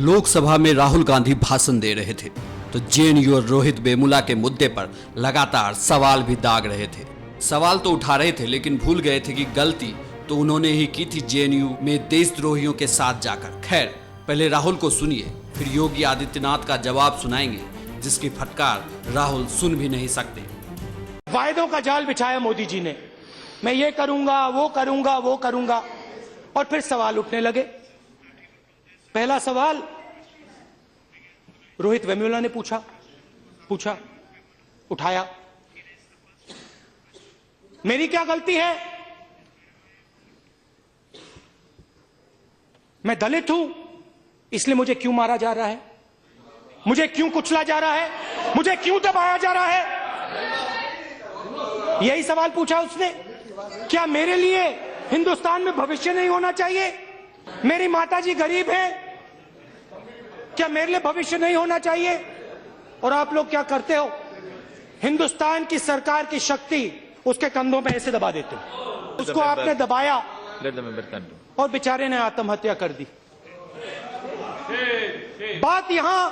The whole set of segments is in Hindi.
लोकसभा में राहुल गांधी भाषण दे रहे थे तो जेएनयू और रोहित वेमुला के मुद्दे पर लगातार सवाल भी दाग रहे थे। सवाल तो उठा रहे थे लेकिन भूल गए थे कि गलती तो उन्होंने ही की थी जेएनयू में देशद्रोहियों के साथ जाकर। खैर, पहले राहुल को सुनिए, फिर योगी आदित्यनाथ का जवाब सुनाएंगे, जिसकी फटकार राहुल सुन भी नहीं सकते। वायदों का जाल बिछाया मोदी जी ने, मैं ये करूंगा, वो करूंगा, वो करूंगा, और फिर सवाल उठने लगे। पहला सवाल रोहित वेमुला ने पूछा, उठाया, मेरी क्या गलती है? मैं दलित हूं, इसलिए मुझे क्यों मारा जा रहा है? मुझे क्यों कुचला जा रहा है? मुझे क्यों दबाया जा रहा है? यही सवाल पूछा उसने। क्या मेरे लिए हिंदुस्तान में भविष्य नहीं होना चाहिए? मेरी माताजी गरीब है, क्या मेरे लिए भविष्य नहीं होना चाहिए? और आप लोग क्या करते हो? हिंदुस्तान की सरकार की शक्ति उसके कंधों पे ऐसे दबा देते हो। उसको आपने दबाया और बेचारे ने आत्महत्या कर दी। बात यहां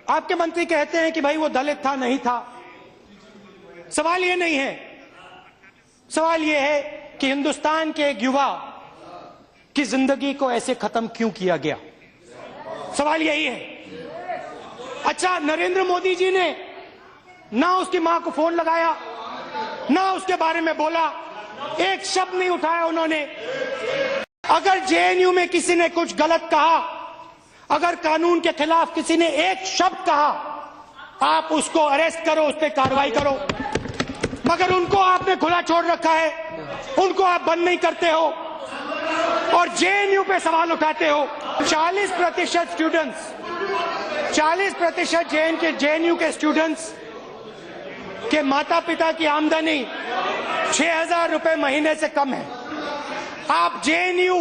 आपके मंत्री कहते हैं कि भाई वो दलित था, नहीं था। सवाल ये नहीं है, सवाल ये है कि हिंदुस्तान के एक युवा की जिंदगी को ऐसे खत्म क्यों किया गया? सवाल यही है। अच्छा, नरेंद्र मोदी जी ने ना उसकी मां को फोन लगाया, ना उसके बारे में बोला, एक शब्द नहीं उठाया उन्होंने। अगर जेएनयू में किसी ने कुछ गलत कहा, अगर कानून के खिलाफ किसी ने एक शब्द कहा, आप उसको अरेस्ट करो, उस पर कार्रवाई करो। मगर उनको आपने खुला छोड़ रखा है, उनको आप बंद नहीं करते हो और जेएनयू पे सवाल उठाते हो। 40% स्टूडेंट्स, 40% जेएनयू के स्टूडेंट्स के माता पिता की आमदनी 6,000 रुपए महीने से कम है। आप जेएनयू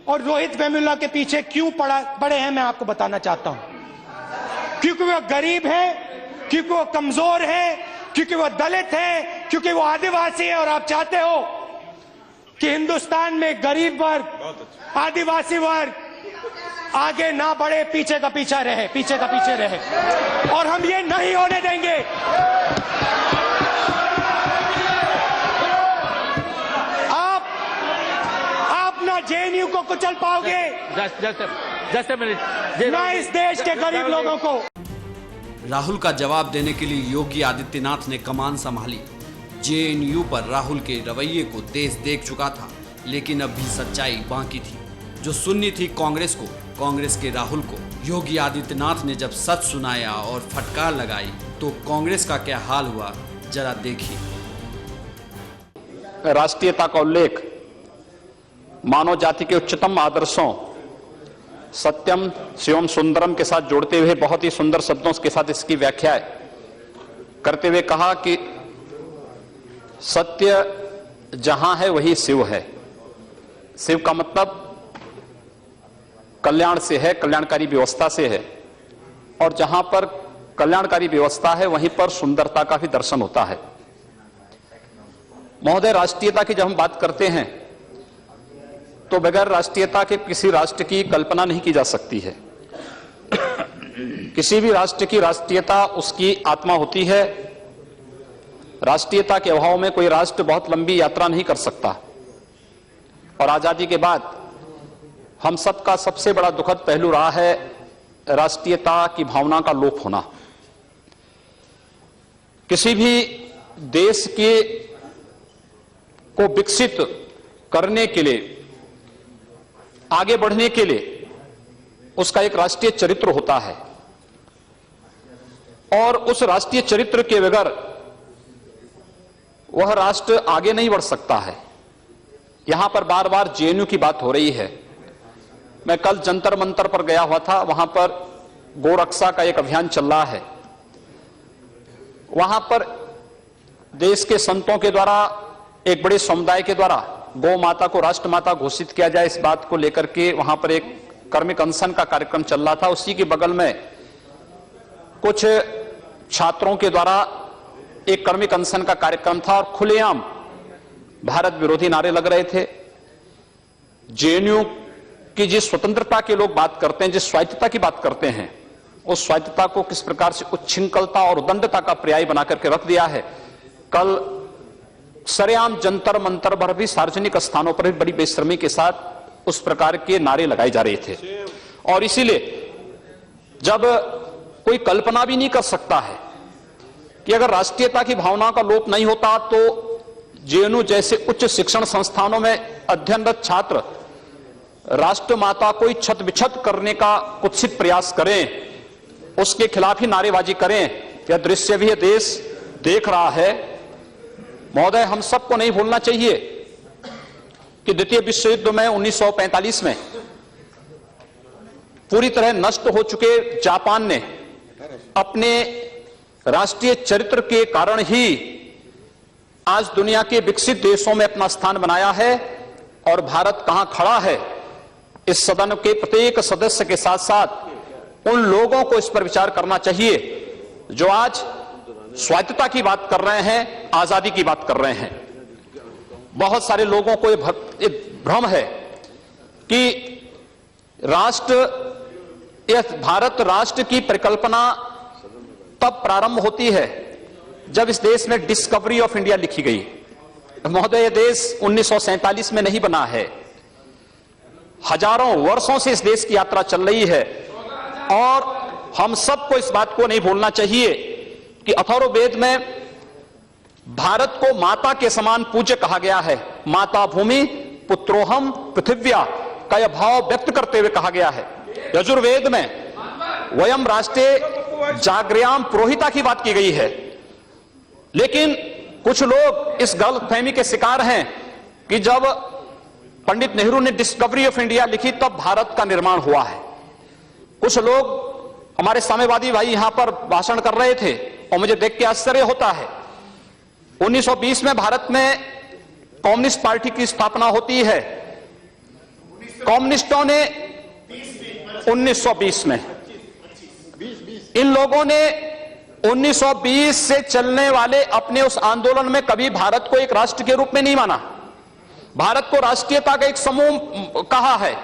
और रोहित वेमुला के पीछे क्यों पड़े हैं, मैं आपको बताना चाहता हूं। क्योंकि वो गरीब है, क्योंकि वो कमजोर है, क्योंकि वो दलित है, क्योंकि वो आदिवासी है। और आप चाहते हो कि हिंदुस्तान में गरीब वर्ग, आदिवासी वर्ग आगे ना बढ़े, पीछे का पीछा रहे, पीछे का पीछे रहे, और हम ये नहीं होने देंगे। आप ना जेएनयू को कुचल पाओगे, ना इस देश के गरीब लोगों को। राहुल का जवाब देने के लिए योगी आदित्यनाथ ने कमान संभाली। जेएनयू पर राहुल के रवैये को देश देख चुका था, लेकिन अब भी सच्चाई बाकी थी जो सुननी थी कांग्रेस को, कांग्रेस के राहुल को। योगी आदित्यनाथ ने जब सच सुनाया और फटकार लगाई तो कांग्रेस का क्या हाल हुआ, जरा देखिए। राष्ट्रीयता का उल्लेख मानव जाति के उच्चतम आदर्शों सत्यम शिवम सुंदरम के साथ जोड़ते हुए बहुत ही सुंदर शब्दों के साथ इसकी व्याख्या करते हुए कहा कि सत्य जहां है वही शिव है। शिव का मतलब कल्याण से है, कल्याणकारी व्यवस्था से है, और जहां पर कल्याणकारी व्यवस्था है वहीं पर सुंदरता का भी दर्शन होता है। महोदय, राष्ट्रीयता की जब हम बात करते हैं तो बगैर राष्ट्रीयता के किसी राष्ट्र की कल्पना नहीं की जा सकती है। किसी भी राष्ट्र की राष्ट्रीयता उसकी आत्मा होती है। राष्ट्रीयता के अभाव में कोई राष्ट्र बहुत लंबी यात्रा नहीं कर सकता। और आजादी के बाद हम सबका सबसे बड़ा दुखद पहलू रहा है राष्ट्रीयता की भावना का लोप होना। किसी भी देश के को विकसित करने के लिए, आगे बढ़ने के लिए उसका एक राष्ट्रीय चरित्र होता है, और उस राष्ट्रीय चरित्र के बगैर वह राष्ट्र आगे नहीं बढ़ सकता है। यहां पर बार बार जेएनयू की बात हो रही है। मैं कल जंतर मंतर पर गया हुआ था, वहां पर गोरक्षा का एक अभियान चल रहा है। वहां पर देश के संतों के द्वारा, एक बड़े समुदाय के द्वारा गौ माता को राष्ट्रमाता घोषित किया जाए, इस बात को लेकर के वहां पर एक कर्मिक अनशन का कार्यक्रम चल रहा था। उसी के बगल में कुछ छात्रों के द्वारा एक कर्मिक अनशन का कार्यक्रम था और खुलेआम भारत विरोधी नारे लग रहे थे। जेएनयू कि जिस स्वतंत्रता की लोग बात करते हैं, जिस स्वायत्तता की बात करते हैं, उस स्वायत्तता को किस प्रकार से उच्छृंखलता और उद्दंडता का पर्याय बना करके रख दिया है। कल सरेआम जंतर मंतर पर भी, सार्वजनिक स्थानों पर भी बड़ी बेशर्मी के साथ उस प्रकार के नारे लगाए जा रहे थे। और इसीलिए जब कोई कल्पना भी नहीं कर सकता है कि अगर राष्ट्रीयता की भावना का लोप नहीं होता तो जेएनयू जैसे उच्च शिक्षण संस्थानों में अध्ययनरत छात्र राष्ट्रमाता को ही छत विछत करने का कुत्सित प्रयास करें, उसके खिलाफ ही नारेबाजी करें, यह दृश्य भी देश देख रहा है। महोदय, हम सबको नहीं भूलना चाहिए कि द्वितीय विश्व युद्ध में 1945 में पूरी तरह नष्ट हो चुके जापान ने अपने राष्ट्रीय चरित्र के कारण ही आज दुनिया के विकसित देशों में अपना स्थान बनाया है। और भारत कहां खड़ा है, इस सदन के प्रत्येक सदस्य के साथ साथ उन लोगों को इस पर विचार करना चाहिए जो आज स्वायत्तता की बात कर रहे हैं, आजादी की बात कर रहे हैं। बहुत सारे लोगों को एक भ्रम है कि भारत राष्ट्र की परिकल्पना तब प्रारंभ होती है जब इस देश में डिस्कवरी ऑफ इंडिया लिखी गई। महोदय, यह देश 1947 में नहीं बना है, हजारों वर्षों से इस देश की यात्रा चल रही है। और हम सबको इस बात को नहीं भूलना चाहिए कि अथर्ववेद में भारत को माता के समान पूज्य कहा गया है। माता भूमि पुत्रोहम पृथिव्या का यह भाव व्यक्त करते हुए कहा गया है। यजुर्वेद में वयम राष्ट्रे जागृयाम पुरोहिता की बात की गई है। लेकिन कुछ लोग इस गलतफहमी के शिकार हैं कि जब पंडित नेहरू ने डिस्कवरी ऑफ इंडिया लिखी तब भारत का निर्माण हुआ है। कुछ लोग, हमारे साम्यवादी भाई यहां पर भाषण कर रहे थे और मुझे देख के आश्चर्य होता है। 1920 में भारत में कम्युनिस्ट पार्टी की स्थापना होती है। कम्युनिस्टों ने 1920 में, इन लोगों ने 1920 से चलने वाले अपने उस आंदोलन में कभी भारत को एक राष्ट्र के रूप में नहीं माना, भारत को राष्ट्रीयता का एक समूह कहा है।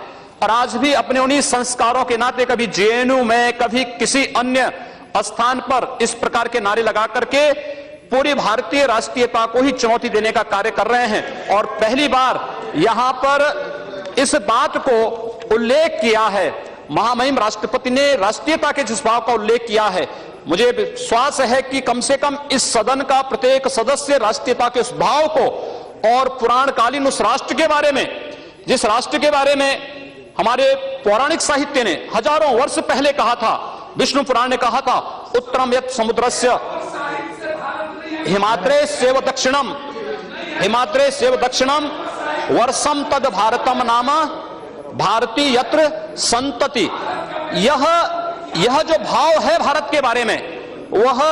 और आज भी अपने उन्हीं संस्कारों के नाते कभी जेएनयू में, कभी किसी अन्य स्थान पर इस प्रकार के नारे लगा करके पूरी भारतीय राष्ट्रीयता को ही चुनौती देने का कार्य कर रहे हैं। और पहली बार यहां पर इस बात को उल्लेख किया है, महामहिम राष्ट्रपति ने राष्ट्रीयता के जिस भाव का उल्लेख किया है, मुझे विश्वास है कि कम से कम इस सदन का प्रत्येक सदस्य राष्ट्रीयता के उस भाव को और पुराणकालीन उस राष्ट्र के बारे में, जिस राष्ट्र के बारे में हमारे पौराणिक साहित्य ने हजारों वर्ष पहले कहा था, विष्णु पुराण ने कहा था, उत्तरम यत् समुद्रस्य हिमाद्रे सेव दक्षिणम, हिमाद्रे सेव दक्षिणम वर्षम तद भारतम नाम भारती यत्र संतति। यह जो भाव है भारत के बारे में वह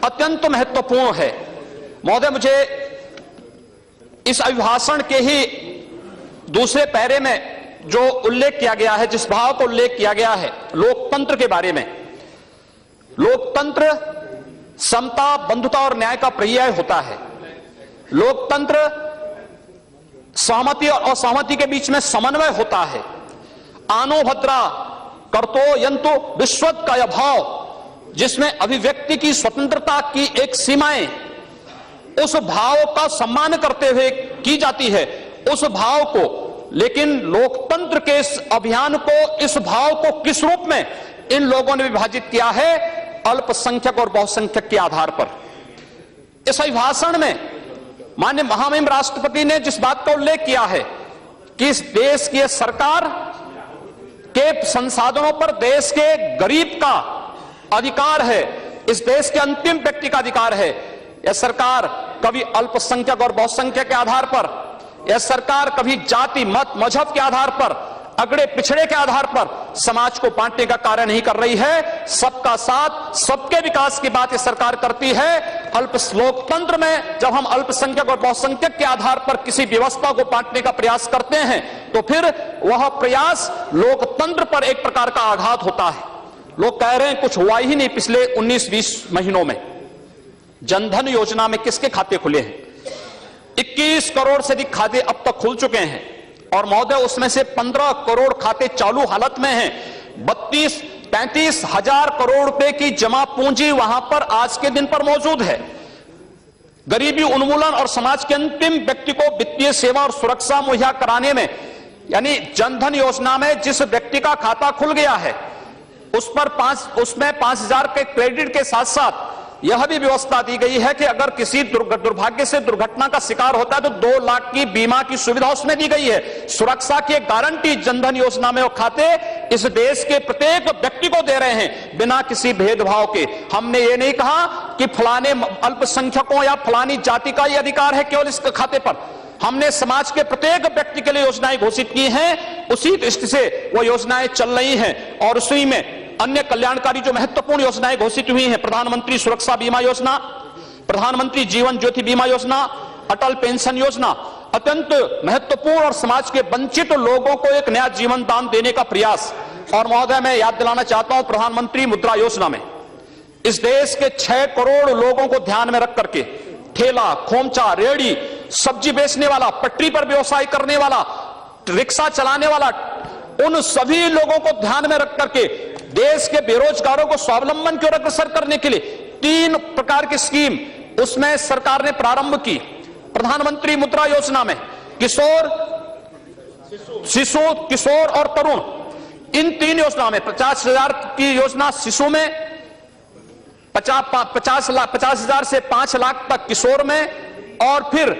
अत्यंत महत्वपूर्ण है। महोदय, मुझे इस अभिभाषण के ही दूसरे पैरे में जो उल्लेख किया गया है, जिस भाव को उल्लेख किया गया है लोकतंत्र के बारे में, लोकतंत्र समता, बंधुता और न्याय का पर्याय होता है। लोकतंत्र सहमति और असहमति के बीच में समन्वय होता है। आनो भद्रा करतो यंतु विश्वत का यह भाव, जिसमें अभिव्यक्ति की स्वतंत्रता की एक सीमाएं उस भाव का सम्मान करते हुए की जाती है, उस भाव को, लेकिन लोकतंत्र के इस अभियान को, इस भाव को किस रूप में इन लोगों ने विभाजित किया है? अल्पसंख्यक और बहुसंख्यक के आधार पर। इस अभिभाषण में माननीय महामहिम राष्ट्रपति ने जिस बात का उल्लेख किया है कि इस देश की सरकार के संसाधनों पर देश के गरीब का अधिकार है, इस देश के अंतिम व्यक्ति का अधिकार है। यह सरकार कभी अल्पसंख्यक और बहुसंख्यक के आधार पर, यह सरकार कभी जाति, मत, मजहब के आधार पर, अगड़े पिछड़े के आधार पर समाज को बांटने का कार्य नहीं कर रही है। सबका साथ, सबके विकास की बात यह सरकार करती है। लोकतंत्र में जब हम अल्पसंख्यक और बहुसंख्यक के आधार पर किसी व्यवस्था को बांटने का प्रयास करते हैं तो फिर वह प्रयास लोकतंत्र पर एक प्रकार का आघात होता है। लोग कह रहे हैं कुछ हुआ ही नहीं पिछले 19-20 महीनों में। जनधन योजना में किसके खाते खुले हैं? 21 करोड़ से अधिक खाते अब तक खुल चुके हैं और महोदय उसमें से 15 करोड़ खाते चालू हालत में हैं। 32-33 हजार करोड़ रुपए की जमा पूंजी वहां पर आज के दिन पर मौजूद है। गरीबी उन्मूलन और समाज के अंतिम व्यक्ति को वित्तीय सेवा और सुरक्षा मुहैया कराने में, यानी जनधन योजना में जिस व्यक्ति का खाता खुल गया है उसमें 5,000 के क्रेडिट के साथ साथ यह भी व्यवस्था दी गई है कि अगर किसी दुर्भाग्य से दुर्घटना का शिकार होता है तो 2 लाख की बीमा की सुविधा उसमें दी गई है। सुरक्षा की गारंटी जनधन योजना में वो खाते इस देश के प्रत्येक व्यक्ति को दे रहे हैं बिना किसी भेदभाव के। हमने ये नहीं कहा कि फलाने अल्पसंख्यकों या फलानी जाति का ये अधिकार है केवल इस खाते पर। हमने समाज के प्रत्येक व्यक्ति के लिए योजनाएं घोषित की हैं, उसी दृष्टि से वो योजनाएं चल रही हैं। और उसी में अन्य कल्याणकारी जो महत्वपूर्ण योजनाएं घोषित हुई हैं, प्रधानमंत्री सुरक्षा बीमा योजना, प्रधानमंत्री जीवन ज्योति बीमा योजना, अटल पेंशन योजना, अत्यंत महत्वपूर्ण और समाज के वंचित लोगों को एक नया जीवन दान देने का प्रयास। और महोदय मैं याद दिलाना चाहता हूं, प्रधानमंत्री मुद्रा योजना में इस देश के 6 करोड़ लोगों को ध्यान में रख करके ठेला, खोमचा, रेहड़ी, सब्जी बेचने वाला, पटरी पर व्यवसाय करने वाला, रिक्शा चलाने वाला, उन सभी लोगों को ध्यान में रख करके देश के बेरोजगारों को स्वावलंबन की ओर अग्रसर करने के लिए 3 प्रकार की स्कीम उसमें सरकार ने प्रारंभ की। प्रधानमंत्री मुद्रा योजना में किशोर, शिशु, किशोर और तरुण, इन 3 योजना में 50,000 की योजना शिशु में, 50,000 से 5 लाख तक किशोर में, और फिर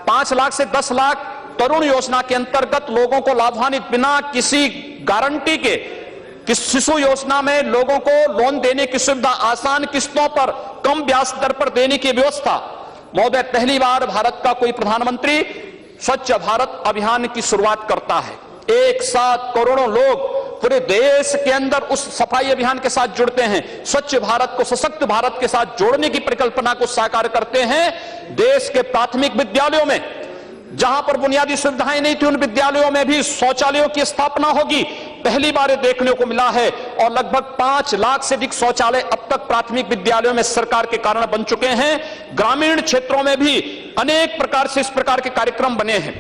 5 लाख से 10 लाख तरुण योजना के अंतर्गत लोगों को लाभान्वित बिना किसी गारंटी के शिशु योजना में लोगों को लोन देने की सुविधा, आसान किस्तों पर कम ब्याज दर पर देने की व्यवस्था। महोदय पहली बार भारत का कोई प्रधानमंत्री स्वच्छ भारत अभियान की शुरुआत करता है। एक साथ करोड़ों लोग पूरे देश के अंदर उस सफाई अभियान के साथ जुड़ते हैं, स्वच्छ भारत को सशक्त भारत के साथ जोड़ने की परिकल्पना को साकार करते हैं। देश के प्राथमिक विद्यालयों में जहां पर बुनियादी सुविधाएं नहीं थी, उन विद्यालयों में भी शौचालयों की स्थापना होगी, पहली बार देखने को मिला है। और लगभग 5 लाख से अधिक शौचालय अब तक प्राथमिक विद्यालयों में सरकार के कारण बन चुके हैं। ग्रामीण क्षेत्रों में भी अनेक प्रकार से इस प्रकार के कार्यक्रम बने हैं।